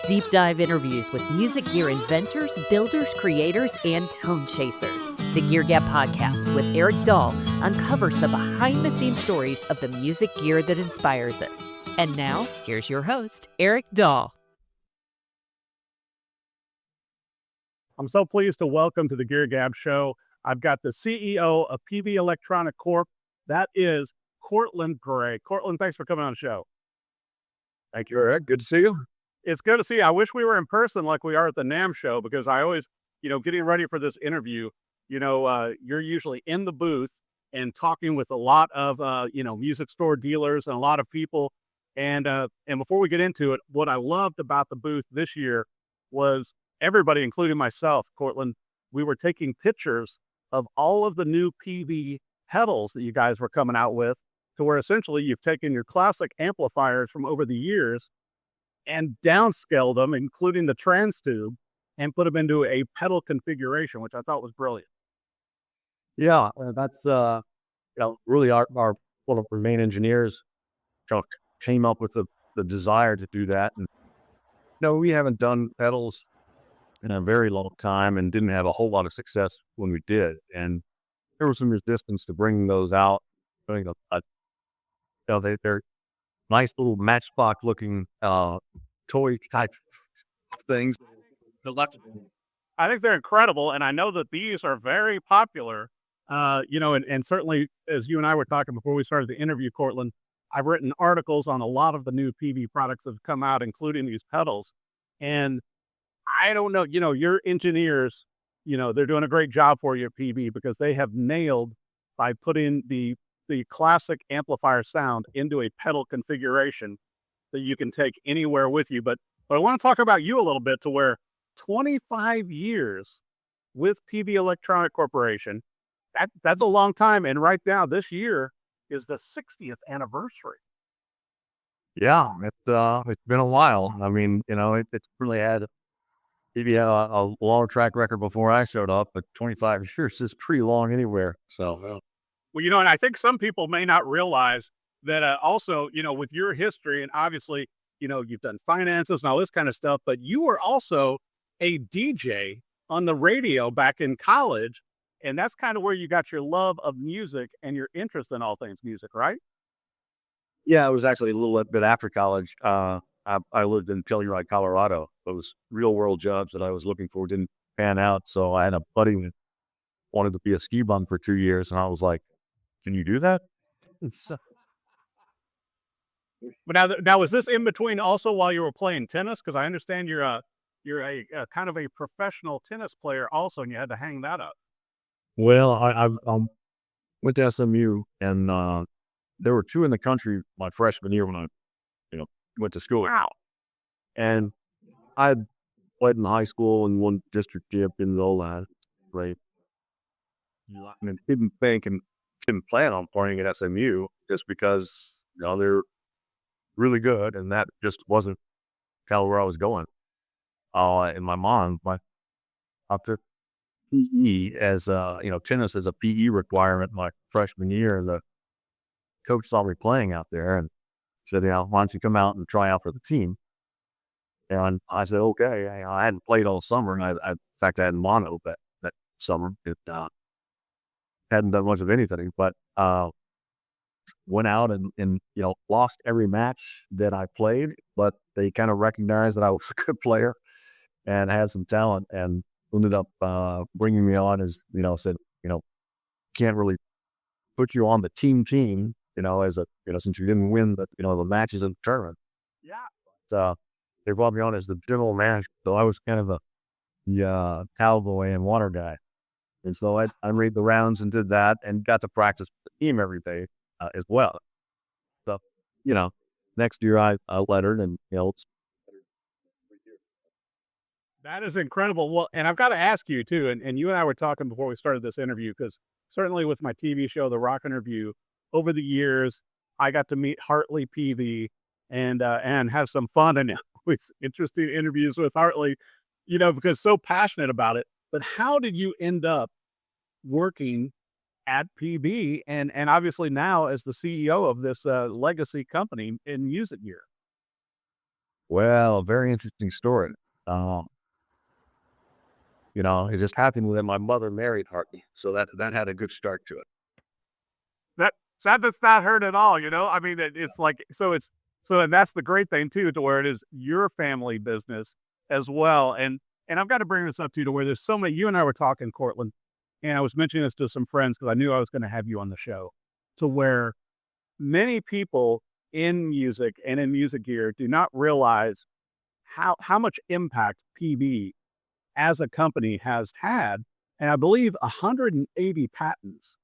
Deep dive interviews with music gear inventors, builders, creators, and tone chasers. The Gear Gab Podcast with Eric Dahl uncovers the behind-the-scenes stories of the music gear that inspires us. And now, here's your host, Eric Dahl. I'm so pleased to welcome to the Gear Gab Show. I've got the CEO of Peavey Electronics Corp. That is Courtland Gray. Courtland, thanks for coming on the show. Thank you, Eric. Good to see you. It's good to see you. I wish we were in person like we are at the NAMM show, because I always, getting ready for this interview, you're usually in the booth and talking with a lot of, music store dealers and a lot of people. And before we get into it, what I loved about the booth this year was everybody, including myself, Courtland, we were taking pictures of all of the new Peavey pedals that you guys were coming out with, to where essentially you've taken your classic amplifiers from over the years and downscaled them, including the trans tube, and put them into a pedal configuration, which I thought was brilliant. Yeah, that's really our one of our main engineers came up with the desire to do that. And no, we haven't done pedals in a very long time and didn't have a whole lot of success when we did. And there was some resistance to bringing those out. They're nice little matchbox looking toy type things. I think they're incredible, and I know that these are very popular. And certainly, as you and I were talking before we started the interview, Courtland, I've written articles on a lot of the new Peavey products that have come out, including these pedals. And I don't know, your engineers, they're doing a great job for you at Peavey, because they have nailed by putting the classic amplifier sound into a pedal configuration that you can take anywhere with you. But I want to talk about you a little bit, to where 25 years with Peavey Electronics Corporation, that's a long time. And right now, this year is the 60th anniversary. Yeah, it's been a while. I mean, it's really had Peavey had a long track record before I showed up, but 25 years is pretty long anywhere. So, Well, and I think some people may not realize that also, with your history, and obviously, you've done finances and all this kind of stuff, but you were also a DJ on the radio back in college. And that's kind of where you got your love of music and your interest in all things music, right? yeah, it was actually a little bit after college. I lived in Telluride, Colorado. Those real world jobs that I was looking for didn't pan out. So I had a buddy that wanted to be a ski bum for 2 years. And I was like, can you do that? But now was this in between also while you were playing tennis? Because I understand you're a kind of a professional tennis player also, and you had to hang that up. Well, I went to SMU, and there were two in the country my freshman year when I, went to school. Wow. And I had played in high school and won district champion and all that, right? And didn't think and didn't plan on playing at SMU just because, they're really good, and that just wasn't kind of where I was going. And my mom, after PE as tennis as a PE requirement my freshman year, the coach saw me playing out there and said, why don't you come out and try out for the team? And I said, okay. I hadn't played all summer, and in fact, I had mono that summer. It hadn't done much of anything, but went out and lost every match that I played, but they kind of recognized that I was a good player and had some talent, and ended up bringing me on as, said, can't really put you on the team, as a, since you didn't win the matches in the tournament. Yeah. But, they brought me on as the general manager. So I was kind of the towel boy and water guy. And so I made the rounds and did that, and got to practice with the team every day as well. So, next year I lettered, and, That is incredible. Well, and I've got to ask you too, and you and I were talking before we started this interview, because certainly with my TV show, The Rock Interview, over the years, I got to meet Hartley Peavey and have some fun and always interesting interviews with Hartley, because so passionate about it. But how did you end up working at Peavey and obviously now as the CEO of this legacy company in music gear? Well, very interesting story. It just happened that my mother married Hartley, so that had a good start to it. That's not hurt at all. I mean, it's like, and that's the great thing too, to where it is your family business as well. And I've got to bring this up too, to where there's so many, you and I were talking, Courtland, and I was mentioning this to some friends because I knew I was going to have you on the show, to where many people in music and in music gear do not realize how much impact PB as a company has had. And I believe 180 patents.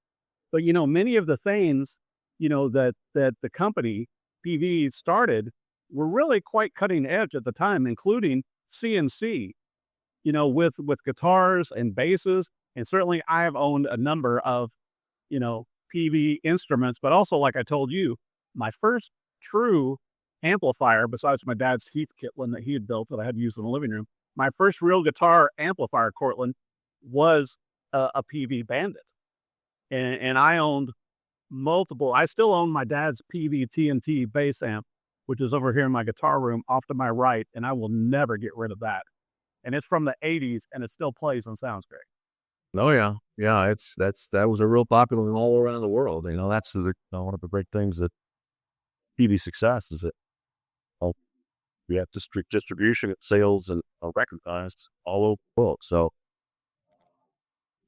But, many of the things, that the company PV started were really quite cutting edge at the time, including CNC, with guitars and basses. And certainly I have owned a number of, PV instruments, but also, like I told you, my first true amplifier, besides my dad's Heath Kitlin that he had built that I had used in the living room, my first real guitar amplifier, Courtland, was a PV Bandit. And I owned multiple. I still own my dad's PV TNT bass amp, which is over here in my guitar room off to my right, and I will never get rid of that. And it's from the 80s, and it still plays and sounds great. Oh yeah, yeah. That was a real popular one all around the world. That's one of the great things that PV success is that we have distribution, sales, and recognized all over the world. So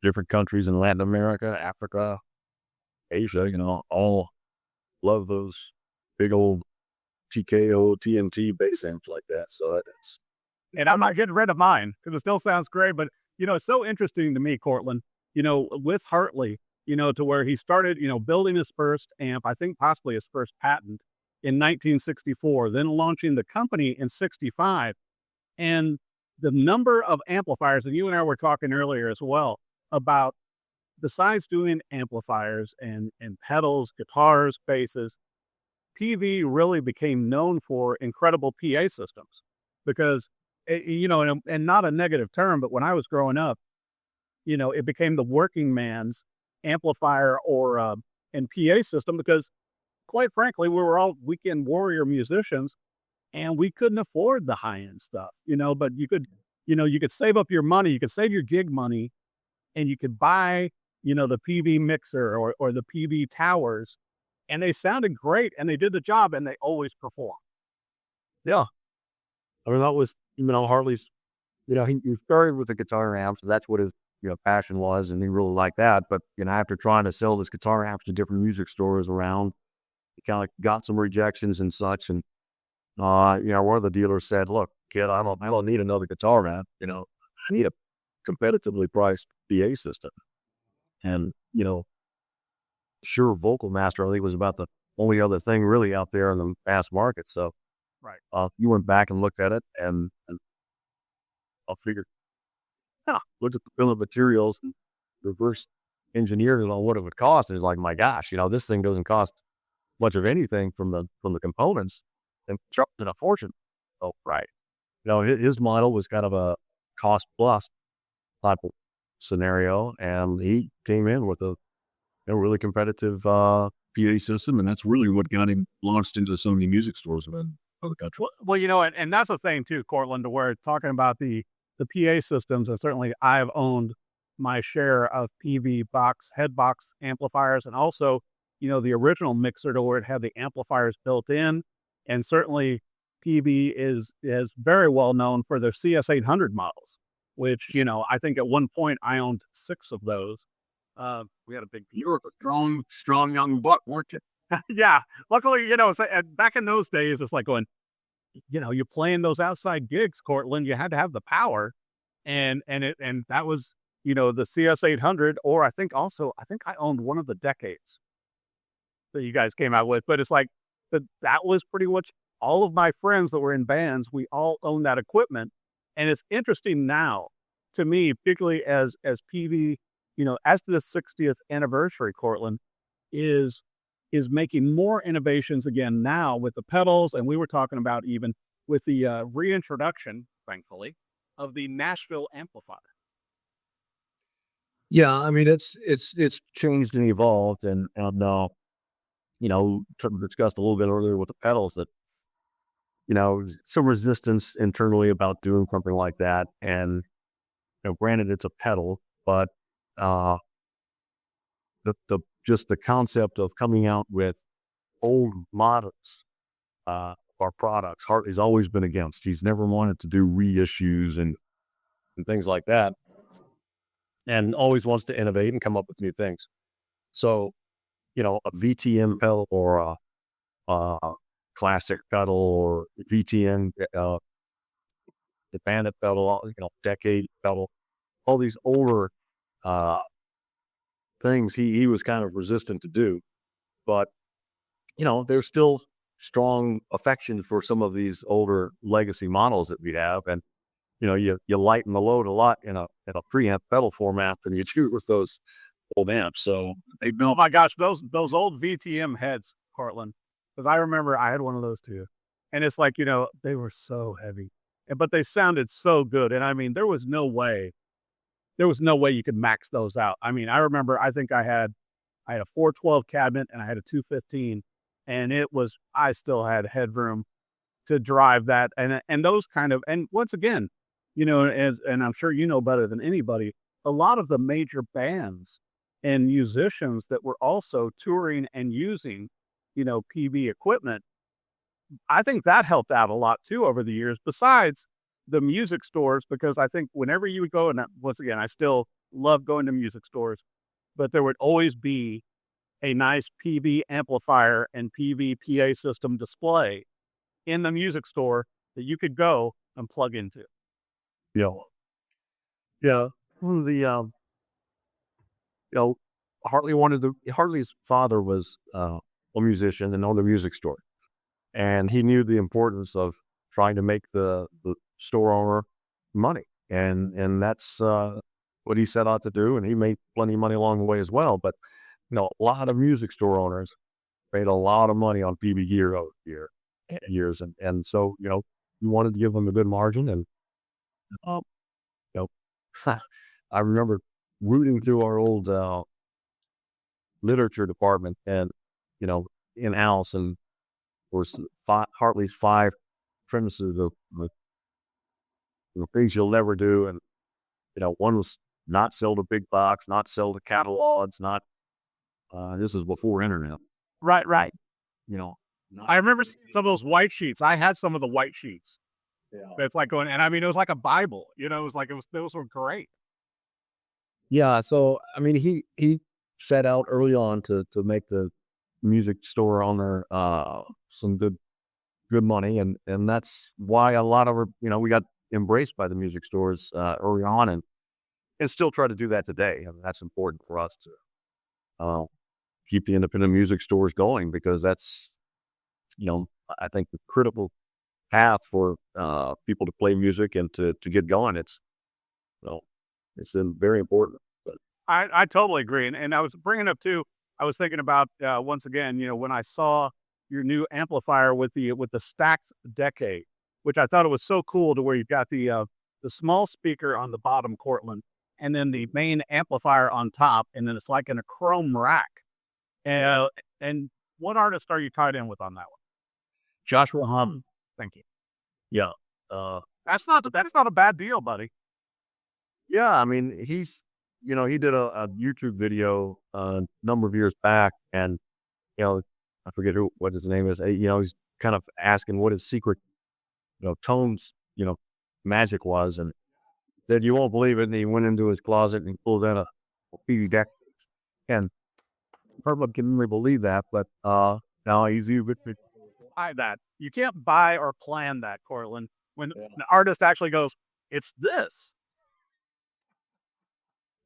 different countries in Latin America, Africa, Asia, all love those big old TKO, TNT bass amps like that. So that's. And I'm not getting rid of mine because it still sounds great. But, it's so interesting to me, Courtland, with Hartley, to where he started, building his first amp, I think possibly his first patent in 1964, then launching the company in 65. And the number of amplifiers, and you and I were talking earlier as well, about besides doing amplifiers and pedals, guitars, basses, PV really became known for incredible PA systems because, and not a negative term, but when I was growing up, it became the working man's amplifier or and PA system because, quite frankly, we were all weekend warrior musicians and we couldn't afford the high-end stuff, but you could save up your money, you could save your gig money, and you could buy, the PV mixer or the PV towers, and they sounded great and they did the job and they always performed. Yeah. I mean, that was, Hartley's, he started with the guitar amps, so that's what his, passion was, and he really liked that. But, after trying to sell his guitar amps to different music stores around, he kind of got some rejections and such. And, one of the dealers said, "Look, kid, I don't need another guitar amp. I need a competitively priced PA system." And, Sure Vocal Master, I think, was about the only other thing really out there in the mass market. So, right. You went back and looked at it, and I figured, looked at the bill of materials and reverse engineered it on what it would cost. And it's like, my gosh, this thing doesn't cost much of anything from the components, and dropped in a fortune. Oh, right. His model was kind of a cost plus type of scenario, and he came in with a really competitive PA system, and that's really what got him launched into so many music stores around the country. Well, and that's the thing too, Courtland, to where talking about the PA systems, and certainly I've owned my share of PV head box amplifiers, and also, the original mixer to where it had the amplifiers built in, and certainly PV is very well known for their CS800 models, which, I think at one point I owned 6 of those. We had a big. You were a strong young buck, weren't you? Yeah. Luckily, back in those days, it's like going, you're playing those outside gigs, Courtland. You had to have the power, and that was, the CS800, or I think I owned one of the Decades that you guys came out with. But it's like that was pretty much all of my friends that were in bands. We all owned that equipment, and it's interesting now to me, particularly as PV. As to the 60th anniversary, Courtland is making more innovations again now with the pedals. And we were talking about even with the reintroduction, thankfully, of the Nashville amplifier. Yeah, I mean, it's changed and evolved, and discussed a little bit earlier with the pedals that some resistance internally about doing something like that. And, granted it's a pedal, but, just the concept of coming out with old models, our products, Hartley's always been against. He's never wanted to do reissues and things like that, and always wants to innovate and come up with new things. So, a VTM pedal or a classic pedal or VTM, the Bandit pedal, Decade pedal, all these older things he was kind of resistant to do. But, there's still strong affection for some of these older legacy models that we have. And, you lighten the load a lot in a preamp pedal format than you do with those old amps. So they built. Oh my gosh, those old VTM heads, Courtland. Because I remember I had one of those too. And it's like, they were so heavy. But they sounded so good. And I mean, there was no way you could max those out. I mean, I remember I think I had a 412 cabinet and I had a 215. And I still had headroom to drive that. And those kind of, and once again, and I'm sure better than anybody, a lot of the major bands and musicians that were also touring and using, Peavey equipment, I think that helped out a lot too over the years, besides the music stores, because I think whenever you would go, and once again, I still love going to music stores, but there would always be a nice Peavey amplifier and Peavey PA system display in the music store that you could go and plug into. Yeah. Yeah. One of the, Hartley's father was a musician and owned a music store. And he knew the importance of trying to make the store owner money. And that's what he set out to do. And he made plenty of money along the way as well. But, a lot of music store owners made a lot of money on Peavey gear over the years. And so, you wanted to give them a good margin. And, I remember rooting through our old literature department and, in-house, and of course, Hartley's 5 premises of the things you'll never do. And, one was not sell to big box, not sell to catalogs, not, this is before internet. Right. Not, I remember some of those white sheets. I had some of the white sheets. Yeah. It's like going, and I mean, it was like a Bible, those were great. Yeah. So, I mean, he set out early on to make the music store owner, some good money. And that's why a lot of we got embraced by the music stores, early on, and still try to do that today. I mean, that's important for us to, keep the independent music stores going, because that's, I think the critical path for, people to play music and to get going. It's very important. But I totally agree. And I was bringing up too, I was thinking about, once again, when I saw your new amplifier with the stacked Decade, which I thought it was so cool, to where you've got the small speaker on the bottom, Courtland, and then the main amplifier on top, and then it's like in a chrome rack. And what artist are you tied in with on that one? Joshua Hum. Thank you. Yeah. That's not a bad deal, buddy. Yeah. I mean, he's, he did a YouTube video a number of years back, and, I forget what his name is. He's kind of asking what his secret, tones, magic was, and said, you won't believe it. And he went into his closet and pulled out a Peavey deck, and Herb can really believe that, but no, he's Buy that. You can't buy or plan that, Courtland. When an artist actually goes, it's this.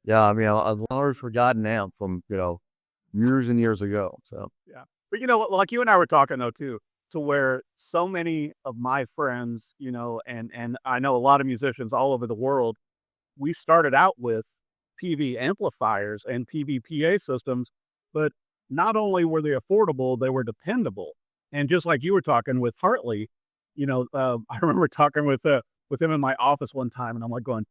Yeah, I mean, a large forgotten amp from, years and years ago. So yeah, but like you and I were talking though too, to where so many of my friends, and I know a lot of musicians all over the world, we started out with Peavey amplifiers and Peavey PA systems, but not only were they affordable, they were dependable. And just like you were talking with Hartley, I remember talking with him in my office one time, and I'm like going,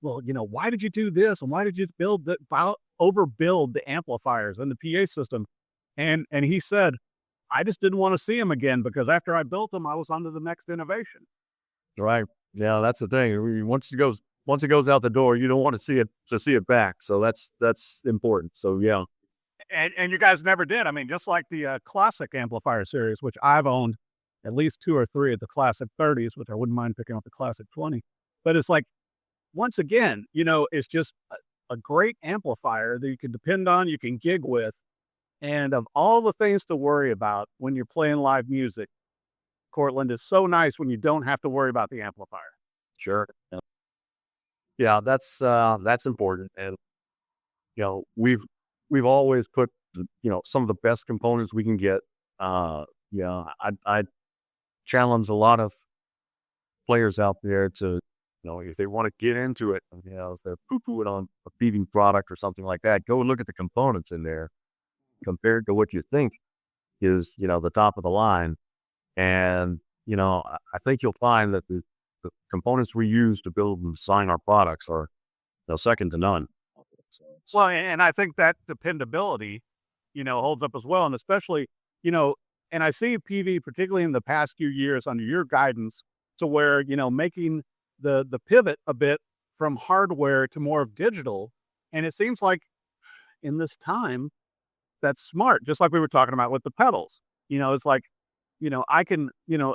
well, why did you do this? And why did you overbuild the amplifiers and the PA system? And he said, I just didn't want to see them again because after I built them, I was on to the next innovation. Right. Yeah, that's the thing. Once it goes out the door, you don't want to see it back. So that's important. So yeah. And you guys never did. I mean, just like the classic amplifier series, which I've owned at least 2 or 3 of the classic 30s, which I wouldn't mind picking up the classic 20. But it's like, once again, it's just a great amplifier that you can depend on, you can gig with. And of all the things to worry about when you're playing live music, Courtland, is so nice when you don't have to worry about the amplifier. Sure. Yeah, that's important. And we've always put some of the best components we can get. I challenge a lot of players out there to, if they want to get into it, if they're poo-pooing on a Peavey product or something like that, go look at the components in there compared to what you think is, the top of the line. And, I think you'll find that the components we use to build and design our products are, second to none. Well, and I think that dependability, holds up as well. And especially, and I see Peavey, particularly in the past few years under your guidance, to where, making the pivot a bit from hardware to more of digital. And it seems like in this time, that's smart. Just like we were talking about with the pedals, it's like, I can,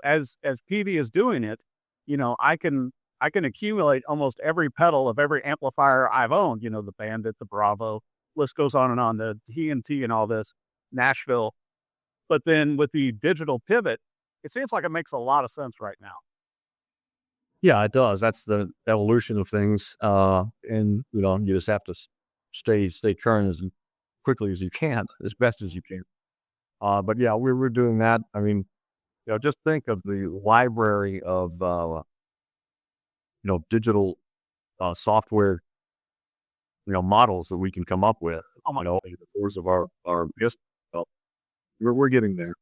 as Peavey is doing it, I can accumulate almost every pedal of every amplifier I've owned, the Bandit, the Bravo, list goes on, the TNT and all this, Nashville. But then with the digital pivot, it seems like it makes a lot of sense right now. Yeah, it does. That's the evolution of things. And, you just have to stay current as quickly as you can, as best as you can. But yeah, we're doing that. I mean, just think of the library of, digital software, models that we can come up with, over the course of our history. We're getting there.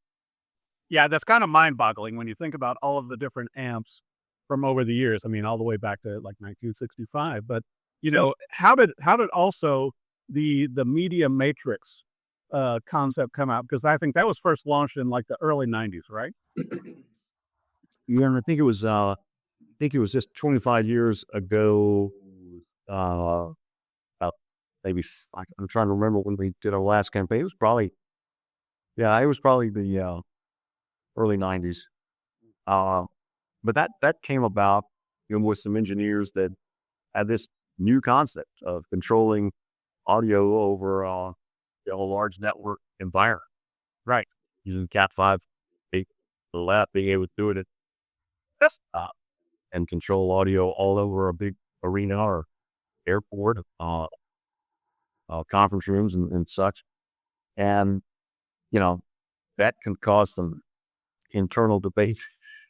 Yeah, that's kind of mind-boggling when you think about all of the different amps from over the years. I mean, all the way back to like 1965. But how did also the media matrix concept come out? Because I think that was first launched in like the early 90s, right? Yeah, and I think it was just 25 years ago. About maybe I'm trying to remember when we did our last campaign. It was probably the early 90s. But that came about, with some engineers that had this new concept of controlling audio over a large network environment. Right. Using Cat5, being able to do it at desktop and control audio all over a big arena or airport, conference rooms and such. And, that can cause some internal debate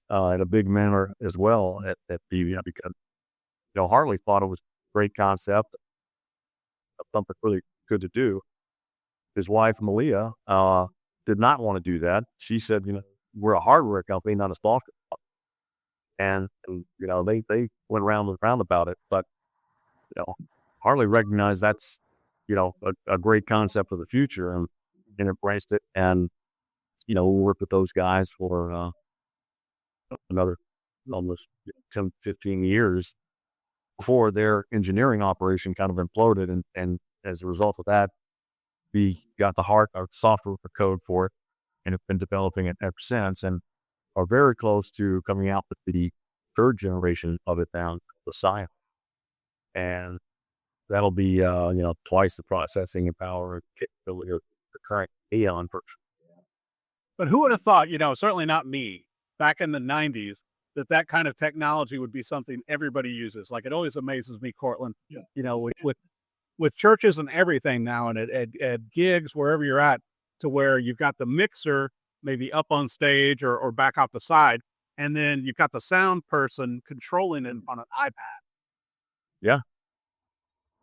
in a big manner as well at Peavey, because, Hartley thought it was a great concept, something really good to do. His wife, Malia, did not want to do that. She said, we're a hardware company, not a software company. And they went round and round about it. But, Hartley recognized that's, a great concept of the future and embraced it. And, we'll work with those guys for another almost 10, 15 years before their engineering operation kind of imploded. And as a result of that, we got the software code for it and have been developing it ever since, and are very close to coming out with the third generation of it now, the Scion. And that'll be, twice the processing and power and capability of the current Aeon version. But who would have thought, certainly not me, back in the 90s, that kind of technology would be something everybody uses. Like, it always amazes me, Courtland, with churches and everything now, and at gigs, wherever you're at, to where you've got the mixer maybe up on stage or back off the side, and then you've got the sound person controlling it on an iPad. Yeah.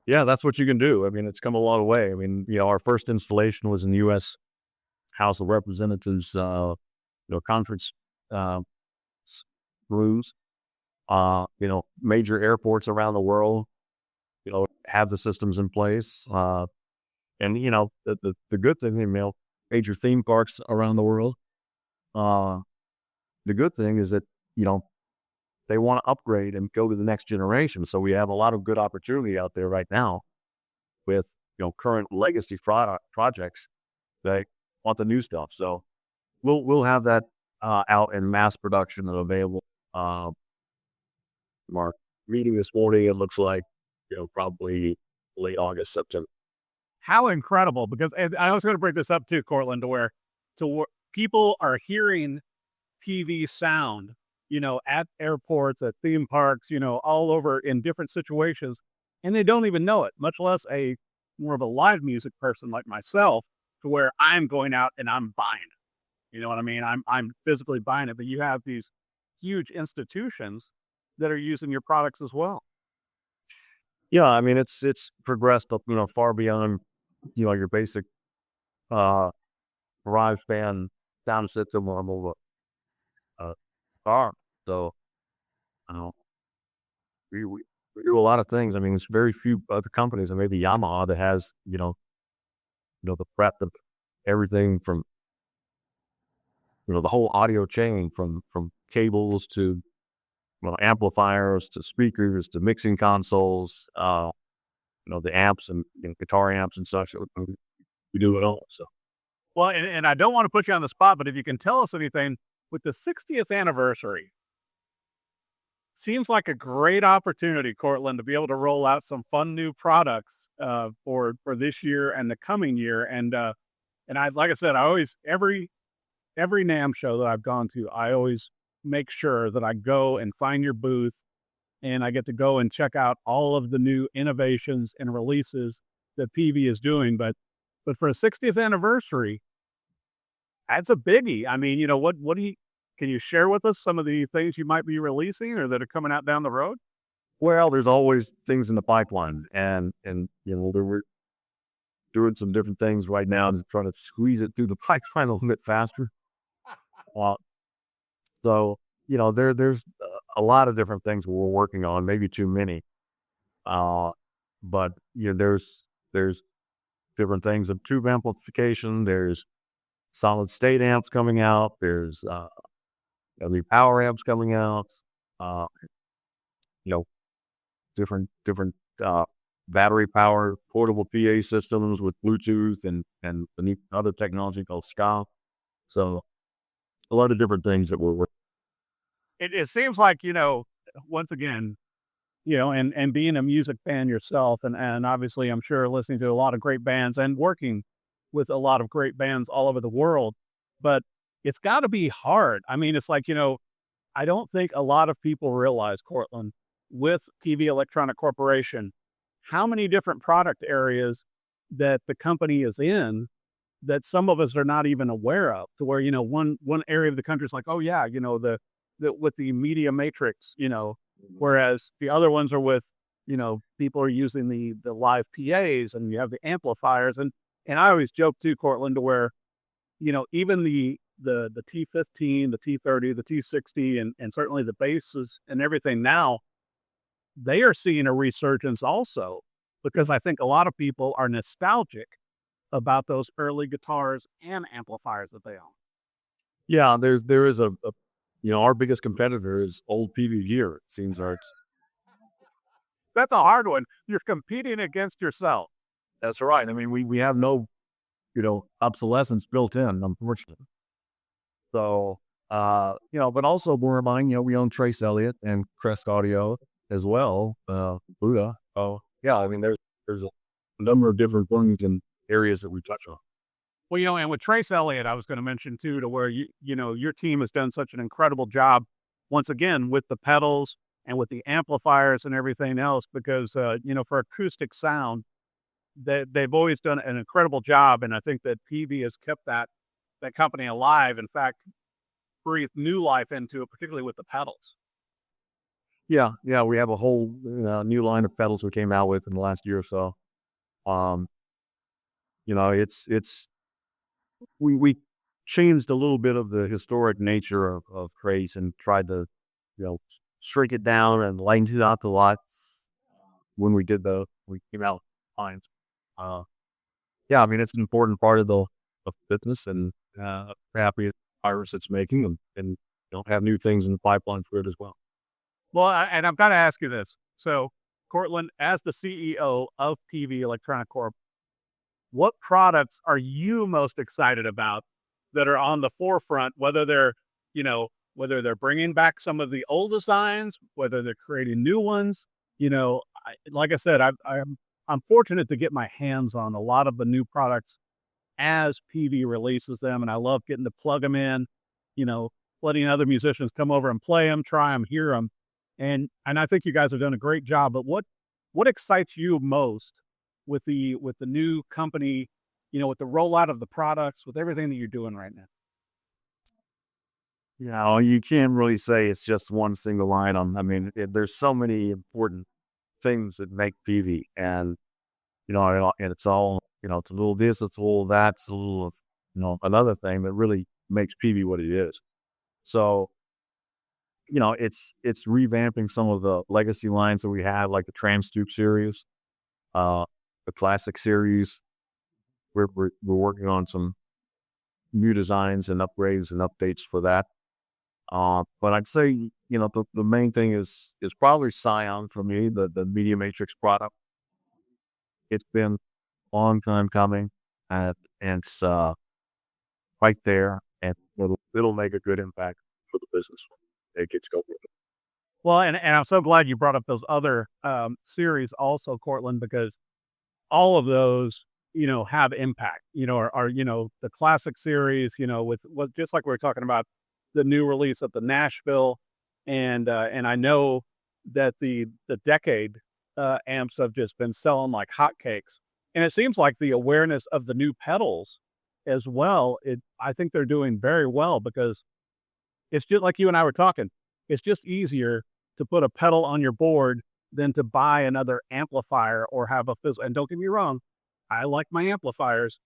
Yeah, that's what you can do. I mean, it's come a long way. I mean, our first installation was in the U.S. House of Representatives, conference rooms. Major airports around the world, have the systems in place. And, the good thing, major theme parks around the world, the good thing is that, they want to upgrade and go to the next generation. So we have a lot of good opportunity out there right now with, current legacy projects that want the new stuff. So we'll have that out in mass production and available. Mark meeting this morning, it looks like, probably late August, September. How incredible, because and I was going to bring this up too, Courtland, to where people are hearing Peavey sound, at airports, at theme parks, all over in different situations, and they don't even know it, much less a more of a live music person like myself, to where I'm going out and I'm buying it. You know what I mean? I'm physically buying it, but you have these huge institutions that are using your products as well. Yeah, I mean, it's progressed up, far beyond, your basic garage band sound system or car. So we do a lot of things. I mean, there's very few other companies, and maybe Yamaha, that has, the breadth of everything from, the whole audio chain from cables to amplifiers to speakers to mixing consoles, the amps and guitar amps and such. We do it all. So, well, and I don't want to put you on the spot, but if you can tell us anything with the 60th anniversary, seems like a great opportunity, Courtland, to be able to roll out some fun new products for this year and the coming year. And I, like I said, I always every NAMM show that I've gone to, I always make sure that I go and find your booth, and I get to go and check out all of the new innovations and releases that Peavey is doing. But for a 60th anniversary, that's a biggie. I mean, can you share with us some of the things you might be releasing or that are coming out down the road? well, there's always things in the pipeline, and we're doing some different things right now to try to squeeze it through the pipeline a little bit faster. So, there's a lot of different things we're working on, maybe too many. But there's different things of tube amplification. There's solid state amps coming out. There's new power amps coming out. Different battery powered portable PA systems with Bluetooth and other technology called ska. So a lot of different things that we're working. It seems like, once again, and being a music fan yourself, and obviously I'm sure listening to a lot of great bands and working with a lot of great bands all over the world, but it's got to be hard. I mean, it's like, I don't think a lot of people realize, Courtland, with Peavey Electronic Corporation, how many different product areas that the company is in that some of us are not even aware of, to where, one area of the country is like, oh yeah, the with the media matrix, whereas the other ones are with, people are using the live PAs, and you have the amplifiers. And I always joke too, Courtland, to where, even the T15, the T30, the T60, and certainly the basses and everything now, they are seeing a resurgence also, because I think a lot of people are nostalgic about those early guitars and amplifiers that they own. Yeah, there is a our biggest competitor is old Peavey gear. It seems like That's a hard one. You're competing against yourself. that's right. I mean, we have no obsolescence built in, unfortunately. So but also bear in mind, we own Trace Elliott and Crest Audio as well, Buddha. Oh yeah, I mean there's a number of different things and areas that we touch on. Well, and with Trace Elliott, I was going to mention too, to where your team has done such an incredible job, once again, with the pedals and with the amplifiers and everything else, because for acoustic sound, they've always done an incredible job, and I think that Peavey has kept that company alive. In fact, breathed new life into it, particularly with the pedals. Yeah, we have a whole new line of pedals we came out with in the last year or so. It's we changed a little bit of the historic nature of Trace and tried to shrink it down and lighten it out a lot when we came out with lines. I mean, it's an important part of the business, and happy Iris it's making, and have new things in the pipeline for it as well. Well, and I've got to ask you this. So, Courtland, as the CEO of Peavey Electronics Corp, what products are you most excited about that are on the forefront, whether they're bringing back some of the old designs, whether they're creating new ones? Like I said, I'm fortunate to get my hands on a lot of the new products as Peavey releases them, and I love getting to plug them in, letting other musicians come over and play them, try them, hear them. And I think you guys have done a great job. But what excites you most with the new company, with the rollout of the products, with everything that you're doing right now? You can't really say it's just one single item. I mean, there's so many important things that make Peavey, and and it's all it's a little this, it's a little that, it's a little of another thing that really makes Peavey what it is. So it's revamping some of the legacy lines that we have, like the Trans Tube series, the Classic series. We're working on some new designs and upgrades and updates for that. But I'd say the main thing is probably Scion for me, the Media Matrix product. It's been a long time coming, and it's right there, and it'll make a good impact for the business when it gets going with it. Well, and I'm so glad you brought up those other series also, Courtland, because all of those, have impact, are the Classic series, with just like we were talking about the new release of the Nashville, and I know that the Decade amps have just been selling like hotcakes, and it seems like the awareness of the new pedals as well. I think they're doing very well, because it's just like you and I were talking. It's just easier to put a pedal on your board than to buy another amplifier or have a physical. And don't get me wrong, I like my amplifiers,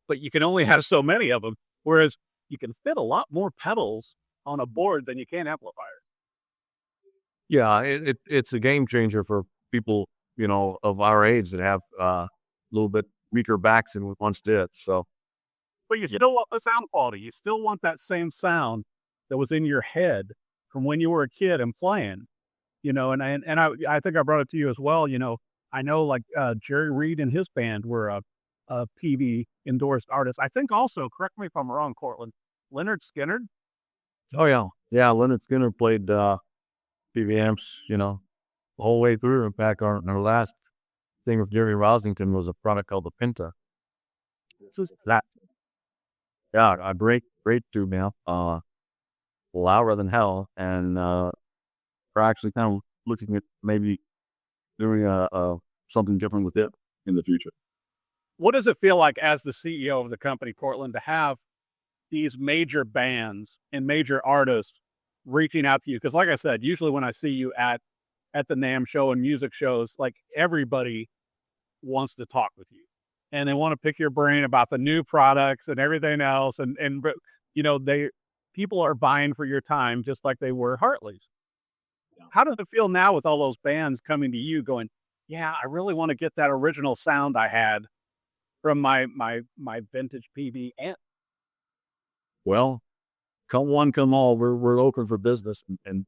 but you can only have so many of them. Whereas you can fit a lot more pedals on a board than you can amplifiers. Yeah, it's a game changer for people, of our age that have a little bit weaker backs than we once did. So, but you still want the sound quality. You still want that same sound that was in your head from when you were a kid and playing, and I think I brought it to you as well. I know like Jerry Reed and his band were a Peavey endorsed artist. I think also, correct me if I'm wrong, Courtland, Leonard Skinner. Oh yeah, Leonard Skinner played Peavey amps, the whole way through. In fact, our last thing with Jerry Rosington was a product called the Pinta. This is that. Yeah, a great tube amp, louder than hell, and we're actually kind of looking at maybe doing something different with it in the future. What does it feel like as the CEO of the company, Courtland, to have these major bands and major artists reaching out to you? Because like I said, usually when I see you at the NAMM show and music shows, like everybody wants to talk with you and they want to pick your brain about the new products and everything else. And people are buying for your time just like they were Hartley's. Yeah. How does it feel now with all those bands coming to you going, yeah, I really want to get that original sound I had from my vintage Peavey amp? Well, come one, come all. We're open for business, and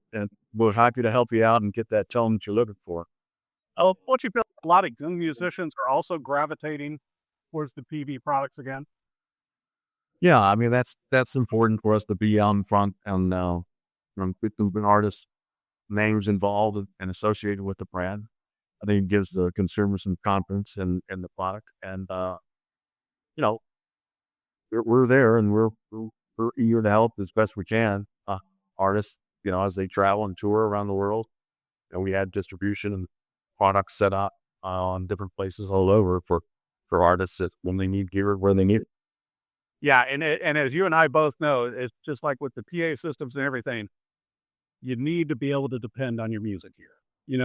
we're happy to help you out and get that tone that you're looking for. Oh, what you feel a lot of young musicians are also gravitating towards the Peavey products again? Yeah, I mean that's important for us to be out in front and with the artists' names involved and associated with the brand. I think it gives the consumer some confidence in the product, and we're there, and we're eager to help as best we can. Artists, as they travel and tour around the world, and we had distribution and products set up on different places all over for artists when they need gear, where they need it. Yeah, and as you and I both know, it's just like with the PA systems and everything, you need to be able to depend on your music gear.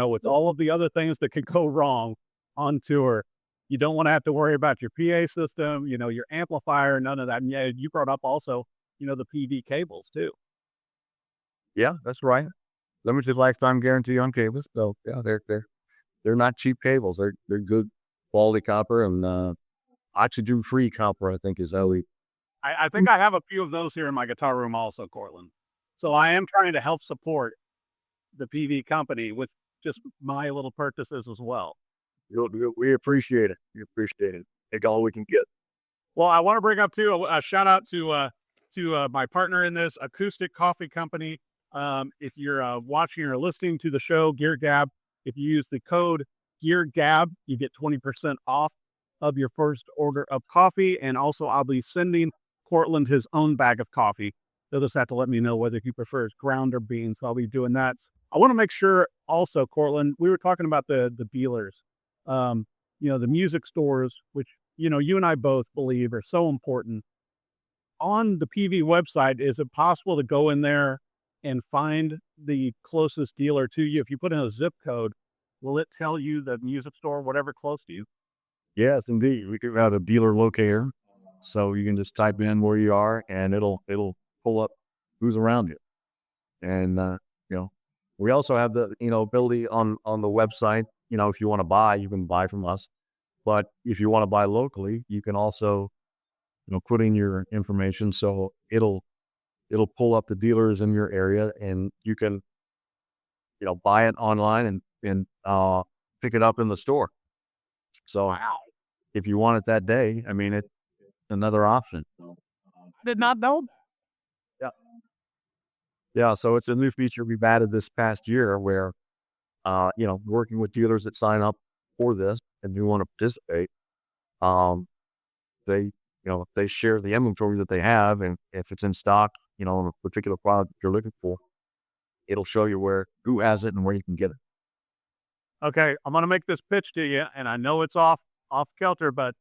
With all of the other things that could go wrong on tour, you don't want to have to worry about your PA system, your amplifier, none of that. And yeah, you brought up also, the PV cables too. Yeah, that's right. Limited lifetime guarantee on cables. So yeah, they're not cheap cables. They're good quality copper, and actually do free copper, I think is how we I think I have a few of those here in my guitar room also, Courtland. So I am trying to help support the Peavey company with just my little purchases as well. We appreciate it. We appreciate it. Take all we can get. Well, I want to bring up too a shout out to my partner in this, Acoustic Coffee Company. If you're watching or listening to the show, Gear Gab, if you use the code Gear Gab, you get 20% off of your first order of coffee. And also, I'll be sending Courtland his own bag of coffee. They'll just have to let me know whether he prefers ground or beans. So I'll be doing that. I want to make sure also, Courtland, we were talking about the dealers, the music stores, which, you and I both believe are so important. On the Peavey website, is it possible to go in there and find the closest dealer to you? If you put in a zip code, will it tell you the music store, whatever close to you? Yes, indeed. We do have a dealer locator, so you can just type in where you are, and it'll pull up who's around you. And we also have the ability on the website. If you want to buy, you can buy from us. But if you want to buy locally, you can also put in your information, so it'll pull up the dealers in your area, and you can buy it online and pick it up in the store. So Wow. if you want it that day, it's another option. Did not know. Yeah, so it's a new feature we've added this past year where, working with dealers that sign up for this and who want to participate, they share the inventory that they have, and if it's in stock, on a particular product you're looking for, it'll show you who has it and where you can get it. Okay, I'm going to make this pitch to you, and I know it's off kilter, but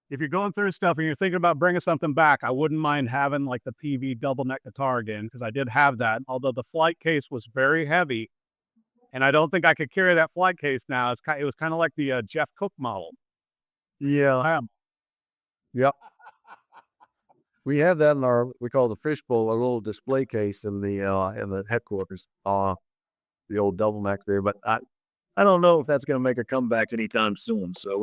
if you're going through stuff and you're thinking about bringing something back, I wouldn't mind having like the Peavey double neck guitar again, because I did have that, although the flight case was very heavy, and I don't think I could carry that flight case now. It was kind of like the Jeff Cook model. Yeah. Yep. We have that in we call the fishbowl, a little display case in the headquarters, the old double neck there. But I don't know if that's going to make a comeback anytime soon. So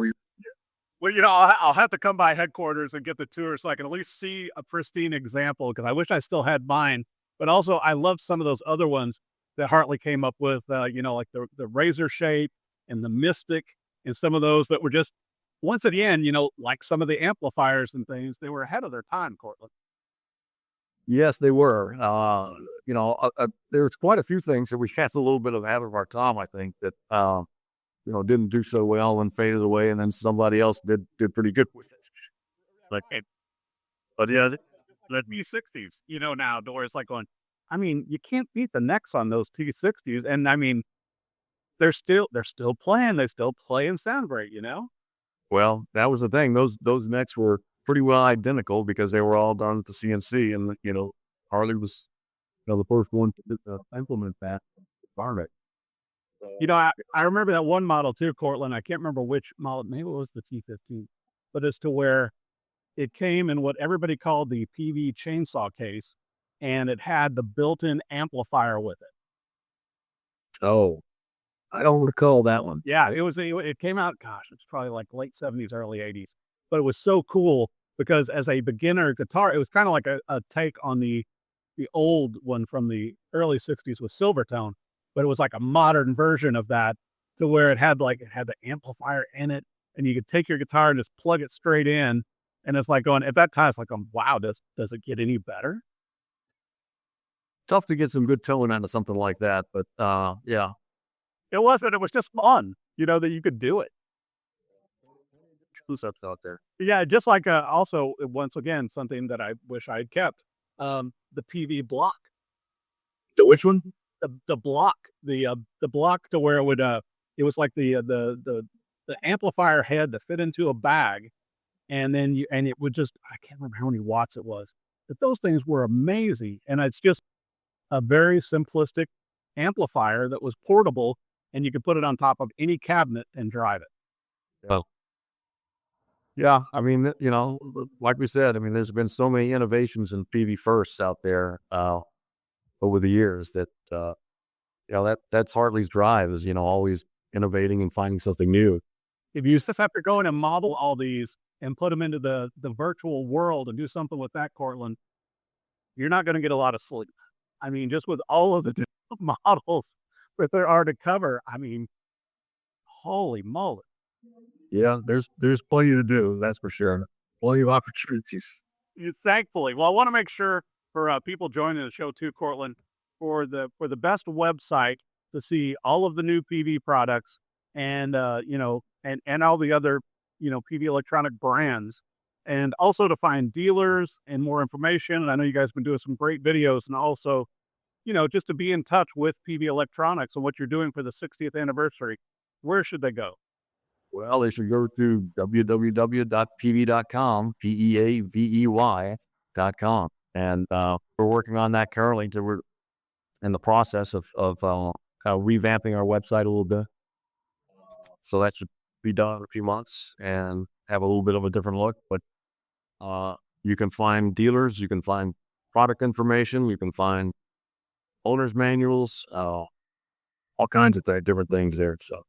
Well, I'll have to come by headquarters and get the tour so I can at least see a pristine example, because I wish I still had mine. But also, I loved some of those other ones that Hartley came up with, like the Razor Shape and the Mystic, and some of those that were just, once again, like some of the amplifiers and things, they were ahead of their time, Courtland. Yes, they were. There's quite a few things that we had a little bit of ahead of our time, I think, that didn't do so well and faded away, and then somebody else did pretty good with it. But yeah, The T60s, now, Doris, like going, you can't beat the necks on those T60s, and they're still playing. They still play and sound great, Well, that was the thing. Those necks were pretty well identical because they were all done at the CNC, and Harley was the first one to implement that. Garnet. I remember that one model too, Courtland. I can't remember which model. Maybe it was the T15, but as to where it came in what everybody called the Peavey chainsaw case, and it had the built-in amplifier with it. Oh, I don't recall that one. Yeah, it came out, gosh, it's probably like late 70s, early 80s. But it was so cool because as a beginner guitar, it was kind of like a take on the old one from the early 60s with Silvertone, but it was like a modern version of that, to where it had the amplifier in it, and you could take your guitar and just plug it straight in. And it's like going, at that time, it's like, wow, does it get any better? Tough to get some good tone out of something like that, but yeah. It wasn't. It was just fun, that you could do it. Concepts out there. Yeah, just like also, once again, something that I wish I had kept, the Peavey block. The which one? The block, the block, to where it was like the amplifier head that fit into a bag, and then it would just, I can't remember how many watts it was, but those things were amazing. And it's just a very simplistic amplifier that was portable, and you could put it on top of any cabinet and drive it. Oh. Yeah, like we said, there's been so many innovations in Peavey firsts out there over the years that that's Hartley's drive, is always innovating and finding something new. If you just have to go in and model all these, and put them into the virtual world and do something with that, Courtland, you're not going to get a lot of sleep. I mean, just with all of the different models that there are to cover, I mean, holy moly. Yeah, there's plenty to do, that's for sure. Plenty of opportunities. Thankfully. Well, I want to make sure for people joining the show too, Courtland, for the best website to see all of the new Peavey products and and all the other Peavey electronic brands, and also to find dealers and more information. And I know you guys have been doing some great videos, and also just to be in touch with Peavey Electronics and what you're doing for the 60th anniversary. Where should they go? Well, they should go to www.peavey.com, peavey.com. And we're working on that currently. We're in the process of kind of revamping our website a little bit. So that should be done in a few months and have a little bit of a different look. But you can find dealers, you can find product information, you can find owner's manuals, all kinds of different things there. So.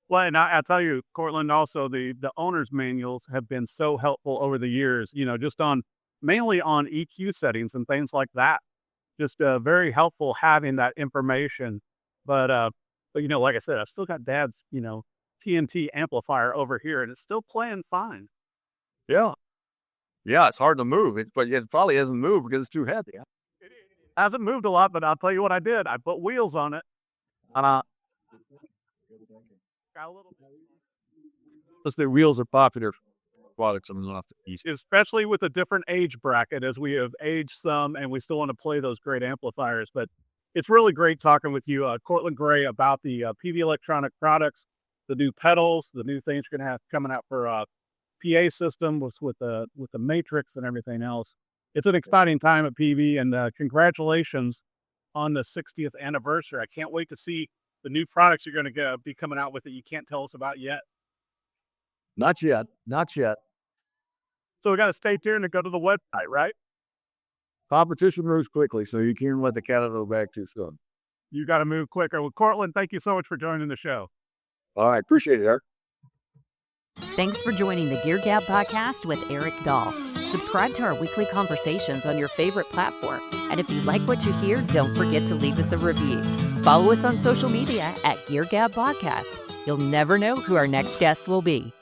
Well, and I'll tell you, Courtland, also the owner's manuals have been so helpful over the years, just mainly on EQ settings and things like that. Just very helpful having that information. But like I said, I've still got Dad's, TNT amplifier over here, and it's still playing fine. Yeah. Yeah, it's hard to move, but it probably hasn't moved because it's too heavy. It hasn't moved a lot, but I'll tell you what I did. I put wheels on it. Plus, the wheels are popular products. I'm going to have to eat. Especially with a different age bracket, as we have aged some, and we still want to play those great amplifiers. But it's really great talking with you, Courtland Gray, about the Peavey electronic products, the new pedals, the new things you're going to have coming out for PA system with the Matrix and everything else. It's an exciting time at Peavey, and congratulations on the 60th anniversary. I can't wait to see the new products you're going to be coming out with that you can't tell us about yet. Not yet. So we got to stay tuned and go to the website, right? Competition moves quickly, so you can't let the cat out of the bag too soon. You got to move quicker. Well, Courtland, thank you so much for joining the show. All right. Appreciate it, Eric. Thanks for joining the Gear Gab Podcast with Eric Dahl. Subscribe to our weekly conversations on your favorite platform. And if you like what you hear, don't forget to leave us a review. Follow us on social media at Gear Gab Podcast. You'll never know who our next guest will be.